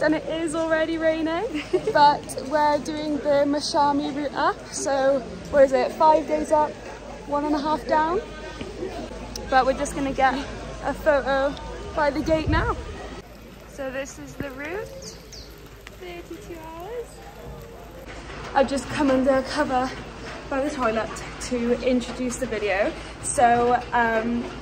and it is already raining, but we're doing the Machame Route up. So what is it, 5 days up, 1.5 down? But we're just gonna get a photo by the gate now. So this is the route, 32 hours. I've just come under cover by the toilet to introduce the video. So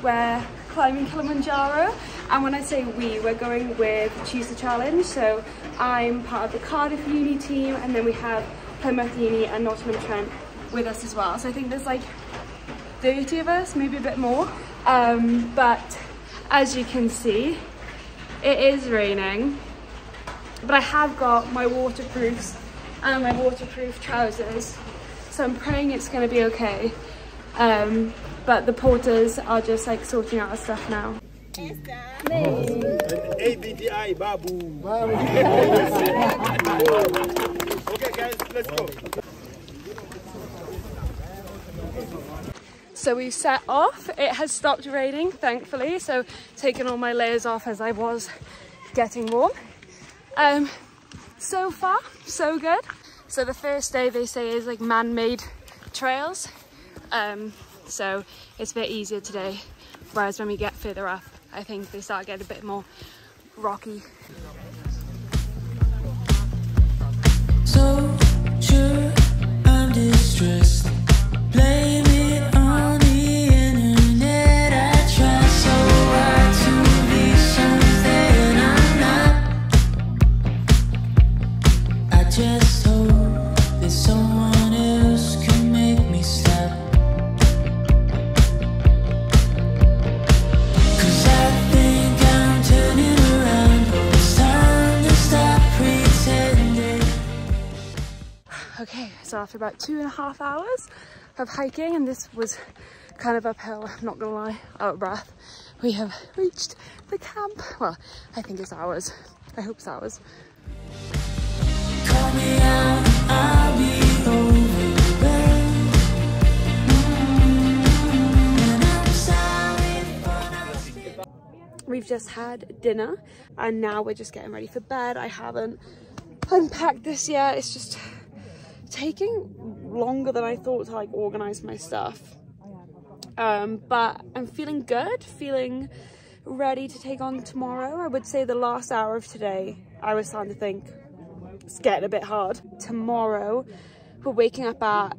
we're climbing Kilimanjaro, and when I say we're going with Choose the Challenge. So I'm part of the Cardiff Uni team, and then we have Plymouth Uni and Nottingham Trent with us as well. So I think there's like 30 of us, maybe a bit more. But as you can see, it is raining, but I have got my waterproofs and my waterproof trousers, so I'm praying it's going to be okay. But the porters are just like sorting out our stuff now. ABDI Babu. Okay guys, let's go. So we've set off. It has stopped raining, thankfully, so taking all my layers off as I was getting warm. So far, so good. So the first day, they say, is like man-made trails. So it's a bit easier today, whereas when we get further up, I think they start getting a bit more rocky. So sure, I'm distressed. Blame it on the internet. I try so hard to be something I'm not. I just hope that someone else can make me stop. 'Cause I think I'm turning around, but it's time to stop pretending. Okay, so after about 2.5 hours of hiking, and this was kind of uphill, I'm not gonna lie, out of breath, we have reached the camp. Well, I think it's ours. I hope it's ours. Call me out, I'll be overwhelmed. And I'm sorry for not. We've just had dinner, and now we're just getting ready for bed. I haven't unpacked this yet. It's just taking longer than I thought to like organize my stuff. But I'm feeling good, feeling ready to take on tomorrow. I would say the last hour of today, I was starting to think it's getting a bit hard. Tomorrow, we're waking up at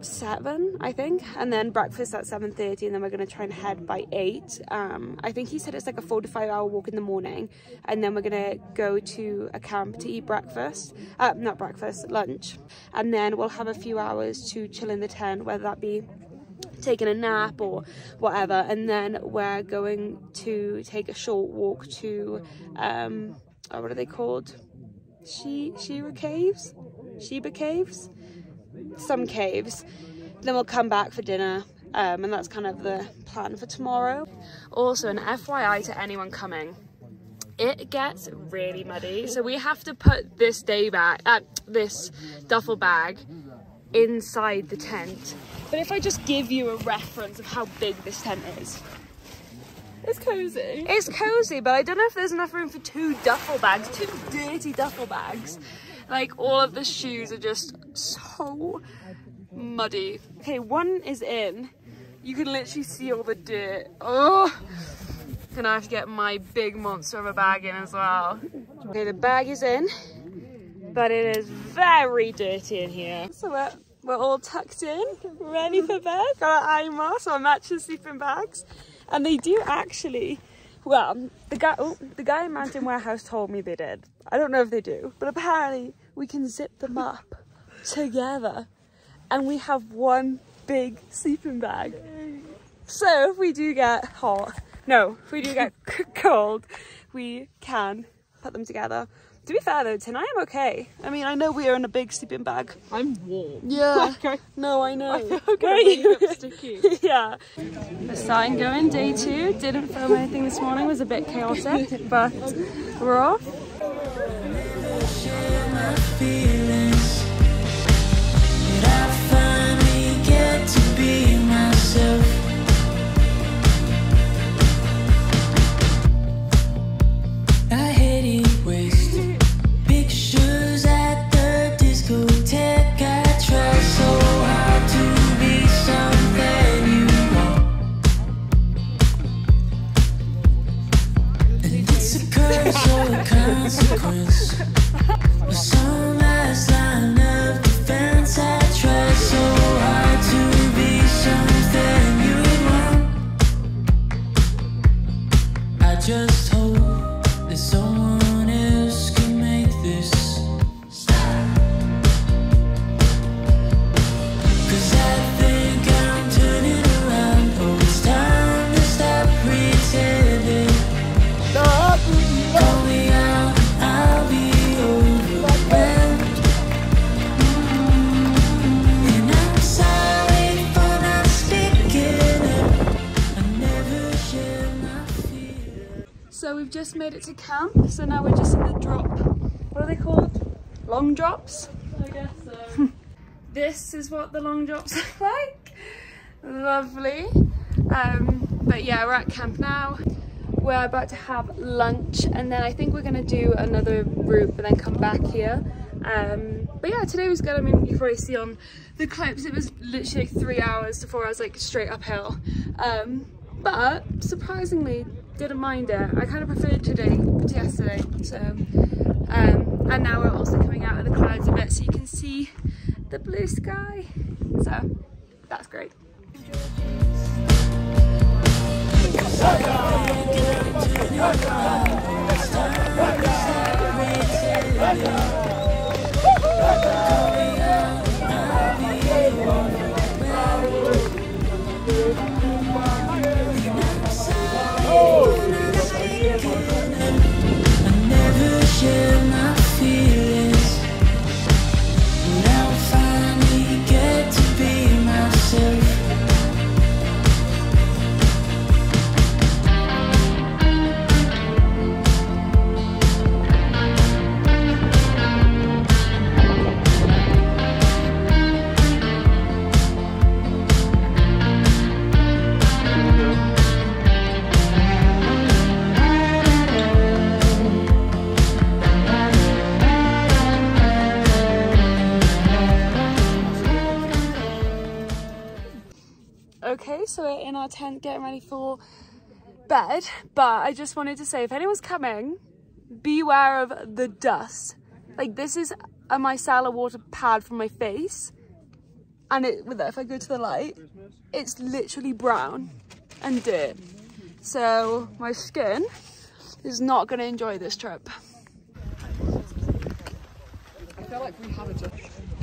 7, I think, and then breakfast at 7:30, and then we're going to try and head by 8. I think he said it's like a 4 to 5 hour walk in the morning, and then we're going to go to a camp to eat breakfast, not breakfast, lunch, and then we'll have a few hours to chill in the tent, whether that be taking a nap or whatever, and then we're going to take a short walk to what are they called? Sheba Caves? Some caves. Then we'll come back for dinner, and that's kind of the plan for tomorrow. Also, an FYI to anyone coming, it gets really muddy, so we have to put this this duffel bag inside the tent. But if I just give you a reference of how big this tent is, it's cozy. It's cozy, but I don't know if there's enough room for 2 duffel bags, 2 dirty duffel bags. Like, all of the shoes are just so muddy. Okay, one is in. You can literally see all the dirt. Oh, gonna have to get my big monster of a bag in as well. Okay, the bag is in, but it is very dirty in here. So we're all tucked in, ready for bed. Got our eye mask, our matching sleeping bags. And they do actually, well, the guy in Mountain Warehouse told me they did. I don't know if they do, but apparently we can zip them up together, and we have one big sleeping bag. So if we do get if we do get cold, we can put them together. To be fair though, tonight I'm okay. I mean, I know we are in a big sleeping bag. I'm warm. Yeah. No, I know. I feel like I'm really sticky. Yeah. We're starting going, day 2. Didn't film anything this morning, was a bit chaotic, but we're off. I headed west consequence. But some last line of defense, I tried so hard to be something you want. I just hope that someone else can make this stop. 'Cause I think I'm turning around. Oh, it's time to stop pretending. Call me out, I'll be overwhelmed. And I'm sorry for not speaking up. I never share my feelings. So we've just made it to camp, so now we're just in the drop. What are they called? Long drops? I guess so. This is what the long drops look like. Lovely. But yeah, we're at camp now. We're about to have lunch, and then I think we're gonna do another route but then come back here. But yeah, today was good. I mean, you probably see on the clips, it was literally like 3 hours to 4 hours, like straight uphill. But surprisingly, didn't mind it. I kind of preferred today to yesterday. So, and now we're also coming out of the clouds a bit so you can see the blue sky. So that's great. I never share my feelings, but I'll finally get to be myself. Okay, so we're in our tent getting ready for bed, but I just wanted to say, if anyone's coming, beware of the dust. Like, this is a micellar water pad from my face, and if I go to the light, it's literally brown and dirt. So my skin is not going to enjoy this trip. I feel like we have a just.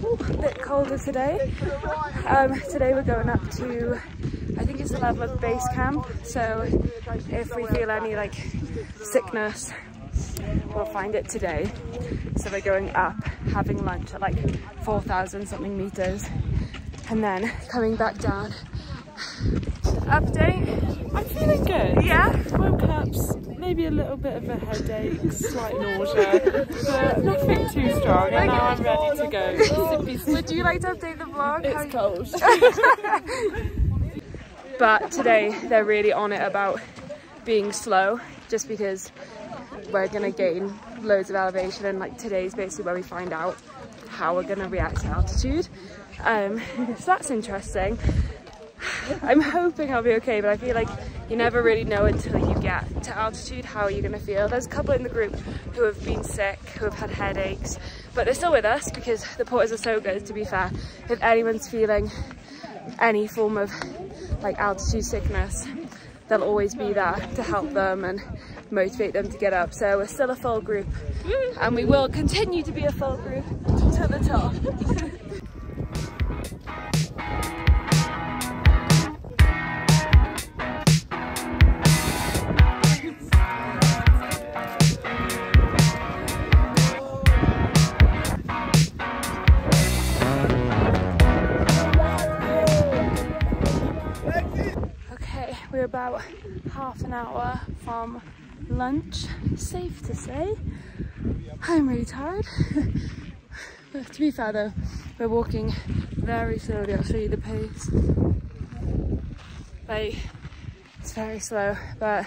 Ooh, a bit colder today. Today we're going up to, I think it's the level of base camp, so if we feel any like sickness, we'll find it today. So we're going up, having lunch at like 4,000 something meters, and then coming back down. Update? I'm feeling good. Yeah? Woke up, maybe a little bit of a headache, slight nausea, but nothing too strong, and now I'm ready to go. Would you like to update the vlog? It's cold. But today they're really on it about being slow, just because we're gonna gain loads of elevation, and like today's basically where we find out how we're gonna react to altitude. So that's interesting. I'm hoping I'll be okay, but I feel like you never really know until you get to altitude how you're gonna feel. There's a couple in the group who have been sick, who have had headaches, but they're still with us because the porters are so good, to be fair. If anyone's feeling any form of like altitude sickness, they'll always be there to help them and motivate them to get up. So we're still a full group, and we will continue to be a full group to the top. We're about half an hour from lunch, safe to say. I'm really tired. But to be fair though, we're walking very slowly. I'll show you the pace. Like, it's very slow, but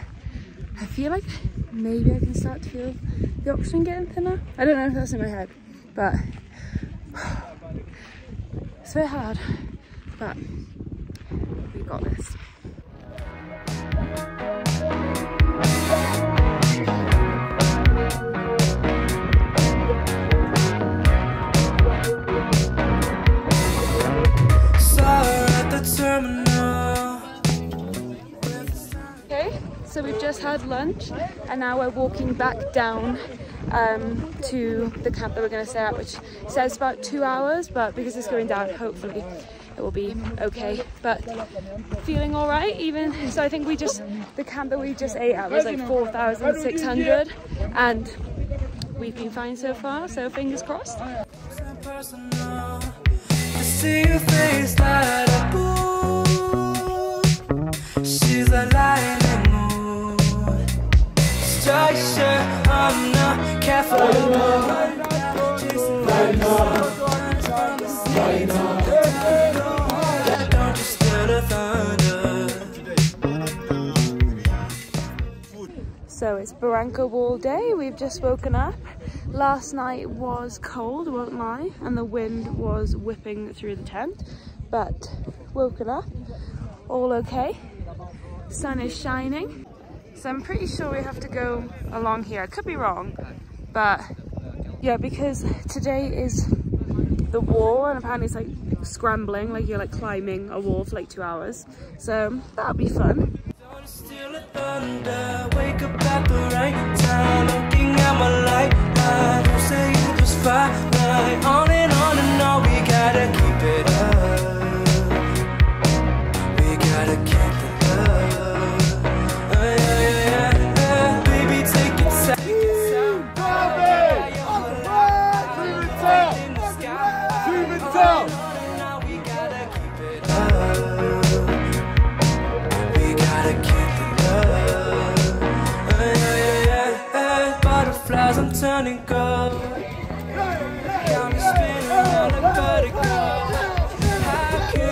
I feel like maybe I can start to feel the oxygen getting thinner. I don't know if that's in my head, but it's very hard, but we got this. just had lunch and now we're walking back down to the camp that we're going to stay at, which says about 2 hours, but because it's going down, hopefully it will be okay. But feeling all right. Even so, I think the camp that we just ate at was like 4,600 and we've been fine so far, so fingers crossed. See your face light up, she's a lightning mood. Structure, I'm not careful. Don't you steal the thunder. So it's Barranco Wall day. We've just woken up. Last night was cold, won't lie, and the wind was whipping through the tent, but woken up, all okay. Sun is shining, so I'm pretty sure we have to go along here. I could be wrong, but yeah, because today is the wall and apparently it's like scrambling, like you're like climbing a wall for like 2 hours, so that'll be fun. Don't steal the thunder, wake up at the right time, looking at my light. Don't say you just fine. On and on, we gotta keep it up. We gotta keep it up. Baby, take it south. We gotta keep it up. We gotta keep it up. Butterflies, I'm turning gold. Got me spinning on like vertigo. How could I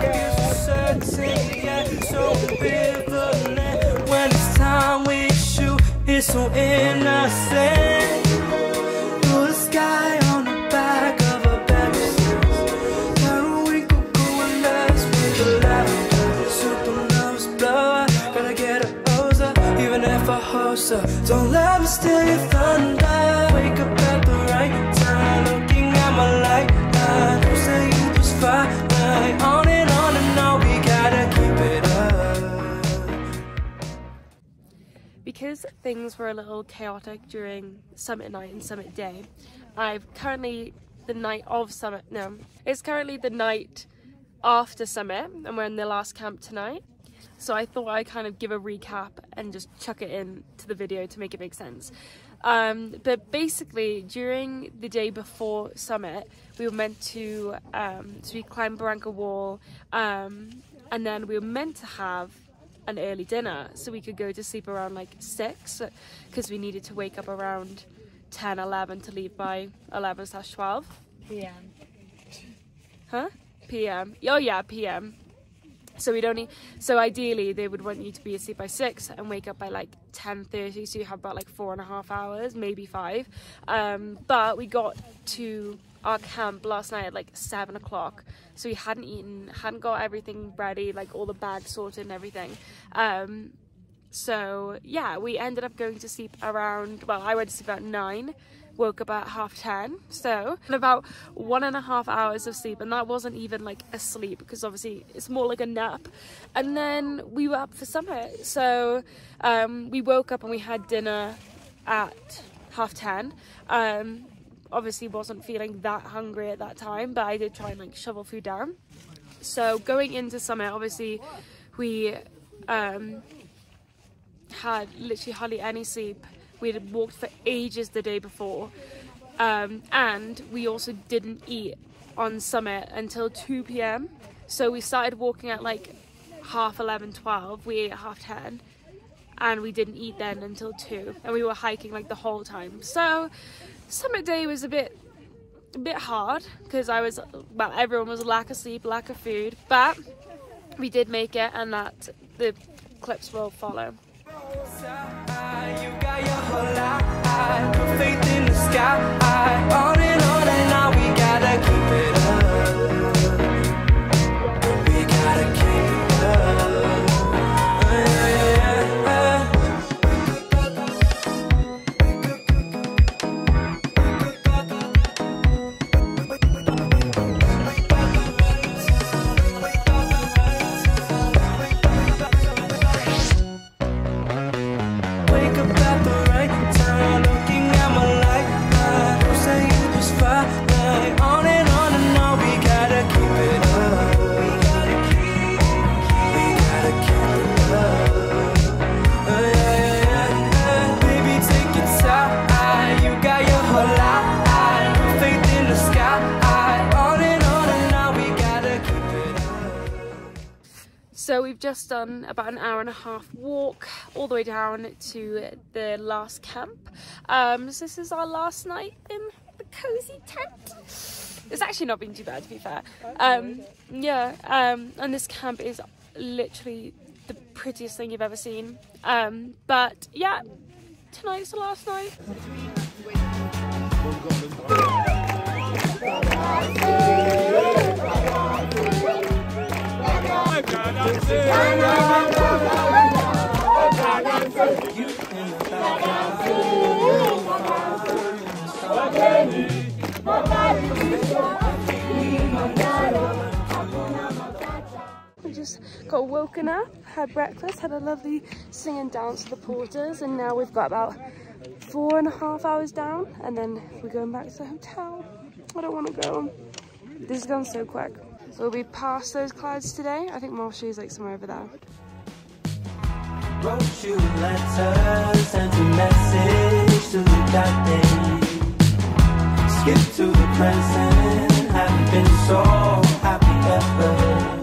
be so certain, yet so ambivalent? When it's time we shoot, it's so innocent. You're the sky on the back of a Bentley. Now we could go and dance with the lavender. Supernovas blow up, gotta get a hose up, even if I host up. Don't let me steal your thunder. Wake up at the right time, looking at my light. Don't say you just fine. On and on, we gotta keep it up. Because things were a little chaotic during summit night and summit day, it's currently the night after summit and we're in the last camp tonight. So I thought I'd kind of give a recap and just chuck it in to the video to make it make sense. But basically, during the day before summit, we were meant to, so we climbed Barranco Wall, and then we were meant to have an early dinner so we could go to sleep around like 6, because we needed to wake up around 10, 11 to leave by 11/12 PM. Huh? PM. Oh yeah, PM. So so ideally they would want you to be asleep by 6 and wake up by like 10:30, so you have about like 4.5 hours, maybe 5. But we got to our camp last night at like 7 o'clock, so we hadn't eaten, hadn't got everything ready, like all the bags sorted and everything. So yeah, we ended up going to sleep around, well, I went to sleep about 9, woke up at 10:30, so about 1.5 hours of sleep, and that wasn't even like a sleep because obviously it's more like a nap. And then we were up for summit, so we woke up and we had dinner at 10:30. Obviously wasn't feeling that hungry at that time, but I did try and like shovel food down. So going into summit, obviously we had literally hardly any sleep. We had walked for ages the day before, and we also didn't eat on summit until 2 PM. So we started walking at like 11:30, 12. We ate at 10:30, and we didn't eat then until 2, and we were hiking like the whole time. So summit day was a bit hard because everyone was lack of sleep, lack of food, but we did make it, and that the clips will follow. You got your whole life, put faith in the sky. On and now we gotta keep it up. We gotta keep it up. So we've just done about an hour-and-a-half walk all the way down to the last camp. So this is our last night in the cozy tent. It's actually not been too bad, to be fair. And this camp is literally the prettiest thing you've ever seen. But yeah, tonight's the last night. We just got woken up, had breakfast, had a lovely sing and dance with the porters, and now we've got about 4.5 hours down, and then we're going back to the hotel. I don't want to go. This has gone so quick. So we'll be past those clouds today. I think Marsha is like somewhere over there. Wrote you letters, sent a message to that day. Skip to the present, haven't been so happy ever.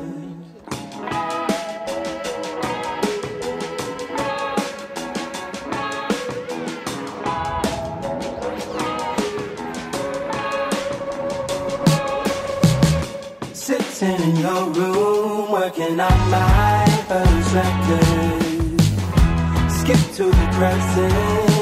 Sitting in your room, working on my first record. Skip to the present,